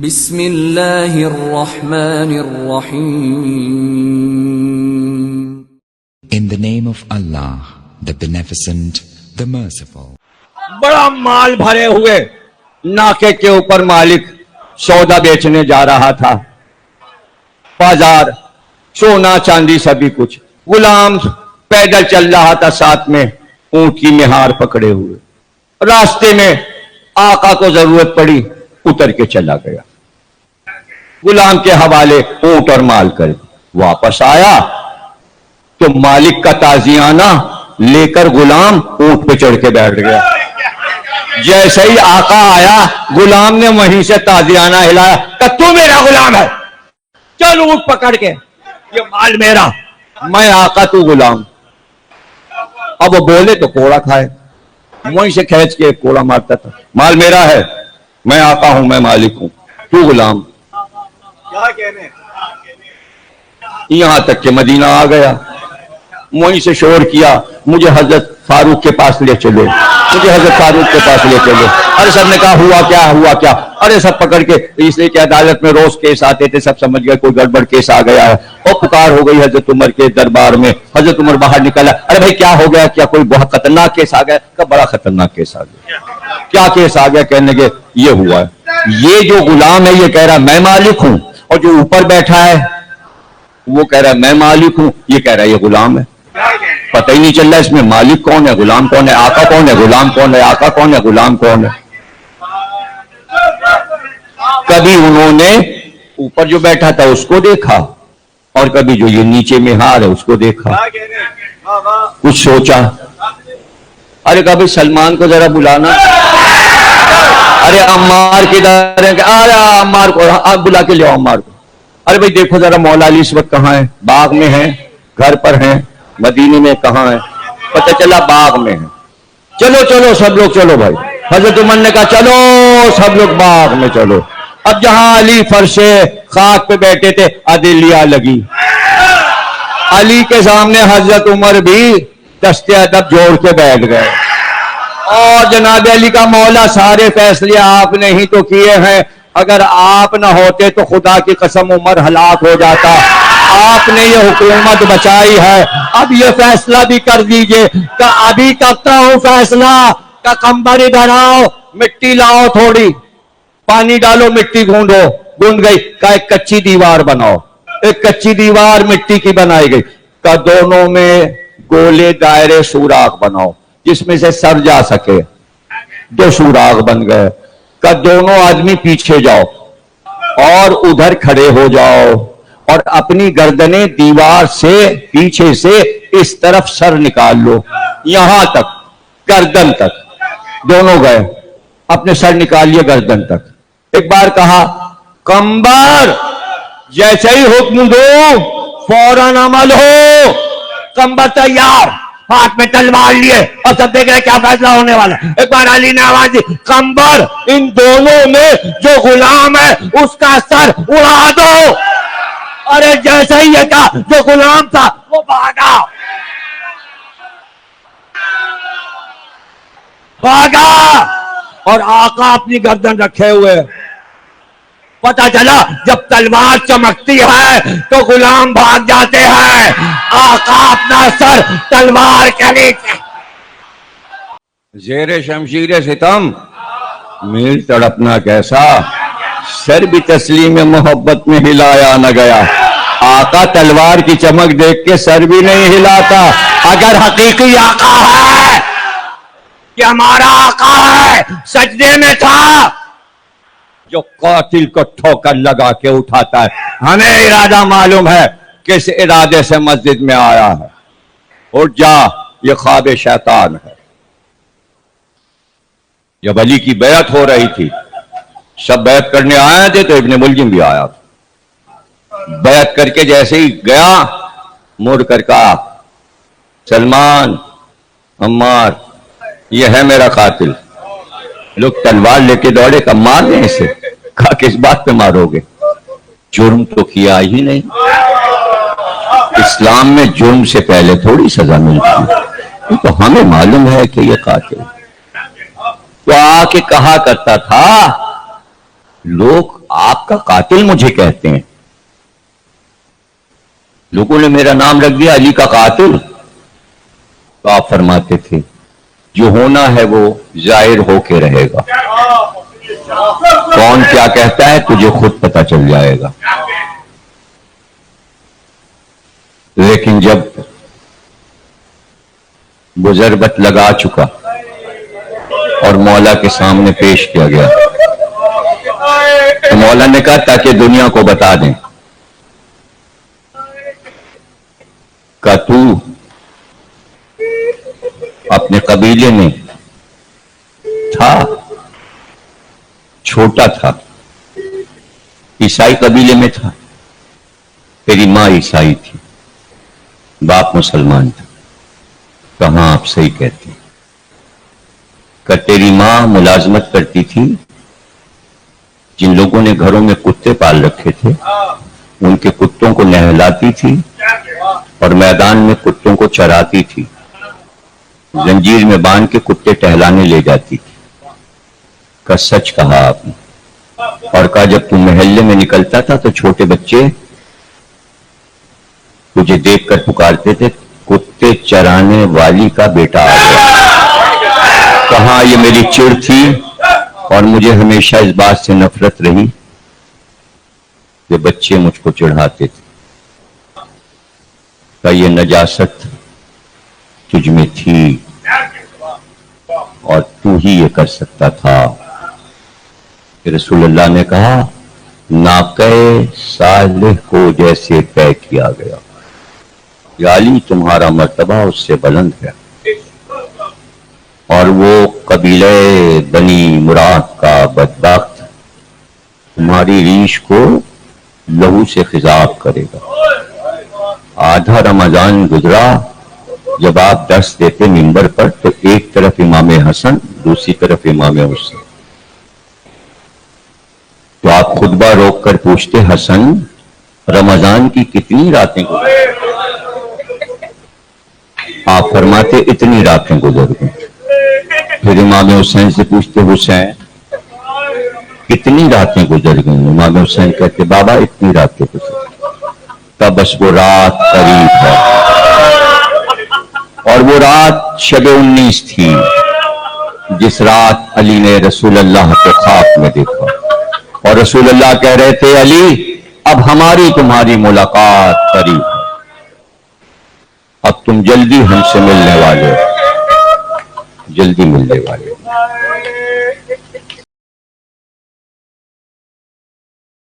بسم اللہ الرحمن الرحیم. In the name of Allah, the Beneficent, the Merciful. بڑا مال بھرے ہوئے ناکے کے اوپر مالک سودا بیچنے جا رہا تھا. بازار سونا چاندی سبھی کچھ. غلام پیدل چل رہا تھا ساتھ میں اونٹ کی مہار پکڑے ہوئے. راستے میں آقا کو ضرورت پڑی, اتر کے چلا گیا. غلام کے حوالے اونٹ اور مال کر واپس آیا تو مالک کا تازیانہ لے کر غلام اونٹ پہ چڑھ کے بیٹھ گیا. جیسے ہی آقا آیا غلام نے وہیں سے تازیانہ ہلایا کہ تو میرا غلام ہے, چل اونٹ پکڑ کے, یہ مال میرا, میں آقا تو غلام. اب وہ بولے تو کوڑا کھائے. وہیں سے کھینچ کے کوڑا مارتا تھا. مال میرا ہے, میں آقا ہوں, میں مالک ہوں, تو غلام. یہاں تک کہ مدینہ آ گیا. وہیں سے شور کیا, مجھے حضرت فاروق کے پاس لے چلو, مجھے حضرت فاروق کے پاس لے چلو. ارے سب نے کہا ہوا کیا, ہوا کیا؟ ارے سب پکڑ کے, اس لیے کہ عدالت میں روز کیس آتے تھے, سب سمجھ گئے کوئی گڑبڑ کیس آ گیا ہے. اور پکار ہو گئی حضرت عمر کے دربار میں. حضرت عمر باہر نکلا, ارے بھائی کیا ہو گیا, کیا کوئی بہت خطرناک کیس آ گیا؟ کہ بڑا خطرناک کیس آ گیا. کیا کیس آ گیا؟ کہنے کے یہ ہوا ہے, یہ جو غلام ہے یہ کہہ رہا میں مالک ہوں, اور جو اوپر بیٹھا ہے وہ کہہ رہا ہے میں مالک ہوں, یہ کہہ رہا ہے یہ غلام ہے. پتہ ہی نہیں چل رہا اس میں مالک کون ہے, غلام کون ہے, آقا کون ہے, غلام کون ہے, آقا کون ہے, غلام کون ہے. کبھی انہوں نے اوپر جو بیٹھا تھا اس کو دیکھا, اور کبھی جو یہ نیچے میں ہار ہے اس کو دیکھا. کچھ سوچا, ارے کبھی سلمان کو ذرا بلانا, ارے عمار کدھر ہے, ارے عمار کو آپ بلا کے لے آؤ عمار کو. ارے بھائی دیکھو ذرا مولا علی اس وقت کہاں ہے, باغ میں ہیں, گھر پر ہیں, مدینے میں کہاں ہے؟ پتہ چلا باغ میں ہے. چلو چلو سب لوگ چلو بھائی. حضرت عمر نے کہا چلو سب لوگ باغ میں چلو. اب جہاں علی فرش خاک پہ بیٹھے تھے عدلیہ لگی. علی کے سامنے حضرت عمر بھی دستے ادب جوڑ کے بیٹھ گئے. اور جناب علی کا مولا سارے فیصلے آپ نے ہی تو کیے ہیں, اگر آپ نہ ہوتے تو خدا کی قسم عمر ہلاک ہو جاتا. آپ نے یہ حکومت بچائی ہے, اب یہ فیصلہ بھی کر دیجئے کہ ابھی کرتا ہوں فیصلہ کہ کمبر ادھر آؤ, مٹی لاؤ, تھوڑی پانی ڈالو, مٹی گھونڈو. گھونڈ گئی, کہ ایک کچی دیوار بناؤ. ایک کچی دیوار مٹی کی بنائی گئی. کہ دونوں میں گولے دائرے سوراخ بناؤ جس میں سے سر جا سکے. 2 سوراخ بن گئے. کہ دونوں آدمی پیچھے جاؤ اور ادھر کھڑے ہو جاؤ, اور اپنی گردنیں دیوار سے پیچھے سے اس طرف سر نکال لو, یہاں تک گردن تک. دونوں گئے, اپنے سر نکالیے گردن تک. ایک بار کہا کمبر جیسے ہی حکم دو فوراً عمل ہو. کمبر تیار, ہاتھ میں تلوار لیے, اور سب دیکھ رہے کیا فیصلہ ہونے والا. ایک بار علی نے آواز دی, کمبر ان دونوں میں جو غلام ہے اس کا سر اڑا دو. ارے جیسے ہی یہ کہا جو غلام تھا وہ بھاگا بھاگا, اور آقا اپنی گردن رکھے ہوئے. پتا چلا جب تلوار چمکتی ہے تو غلام بھاگ جاتے ہیں, آقا اپنا سر تلوار کے نیچے زیر شمشیر ستم میل تڑپنا کیسا, سر بھی تسلیم محبت میں ہلایا نہ گیا. آقا تلوار کی چمک دیکھ کے سر بھی نہیں ہلاتا. اگر حقیقی آقا ہے کہ ہمارا آقا ہے سجدے میں تھا, جو قاتل کو ٹھوکر لگا کے اٹھاتا ہے. ہمیں ارادہ معلوم ہے کس ارادے سے مسجد میں آیا ہے. اٹھ جا, یہ خواب شیطان ہے. جب علی کی بیعت ہو رہی تھی, سب بیعت کرنے آئے تھے تو ابن ملجم بھی آیا تھا. بیعت کر کے جیسے ہی گیا, مڑ کر کہا سلمان, عمار, یہ ہے میرا قاتل. لوگ تلوار لے کے دوڑے, کب مار دیں اسے. کہا کس بات پہ مارو گے, جرم تو کیا ہی نہیں. اسلام میں جرم سے پہلے تھوڑی سزا ملتی, تو ہمیں معلوم ہے کہ یہ قاتل. تو آ کے کہا کرتا تھا, لوگ آپ کا قاتل مجھے کہتے ہیں. لوگوں نے میرا نام رکھ دیا علی کا قاتل. تو آپ فرماتے تھے جو ہونا ہے وہ ظاہر ہو کے رہے گا. کون کیا کہتا ہے تجھے خود پتہ چل جائے گا. لیکن جب گزربت لگا چکا اور مولا کے سامنے پیش کیا گیا تو مولا نے کہا تاکہ دنیا کو بتا دیں کہ تو اپنے قبیلے میں تھا، چھوٹا تھا، عیسائی قبیلے میں تھا، تیری ماں عیسائی تھی، باپ مسلمان تھا. کہاں آپ صحیح کہتے ہیں کہ تیری ماں ملازمت کرتی تھی جن لوگوں نے گھروں میں کتے پال رکھے تھے ان کے کتوں کو نہلاتی تھی اور میدان میں کتوں کو چراتی تھی. زنجیر میں باندھ کے کتے ٹہلانے لے جاتی تھی. کا سچ کہا آپ نے. اور کہا جب تم محلے میں نکلتا تھا تو چھوٹے بچے تجھے دیکھ کر پکارتے تھے کتے چرانے والی کا بیٹا آ گیا. کہاں یہ میری چڑ تھی اور مجھے ہمیشہ اس بات سے نفرت رہی کہ بچے مجھ کو چڑھاتے تھے. کہ یہ نجاست تجھ میں تھی اور تو ہی یہ کر سکتا تھا. کہ رسول اللہ نے کہا ناقہ صالح کو جیسے طے کیا گیا یا علی تمہارا مرتبہ اس سے بلند ہے. اور وہ قبیلہ بنی مراد کا بدبخت تمہاری ریش کو لہو سے خضاب کرے گا. آدھا رمضان گزرا جب آپ درس دیتے منبر پر تو ایک طرف امام حسن دوسری طرف امام حسین. تو آپ خطبہ روک کر پوچھتے حسن رمضان کی کتنی راتیں گزر؟ آپ فرماتے اتنی راتیں گزر گئیں. پھر امام حسین سے پوچھتے حسین کتنی راتیں گزر گئیں؟ امام حسین کہتے بابا اتنی راتیں گزر گئیں. تب بس وہ رات قریب ہے اور وہ رات شب 19 تھی جس رات علی نے رسول اللہ کو خواب میں دیکھا اور رسول اللہ کہہ رہے تھے علی اب ہماری تمہاری ملاقات قریب ہے. اب تم جلدی ہم سے ملنے والے ہو، جلدی ملنے والے ہو.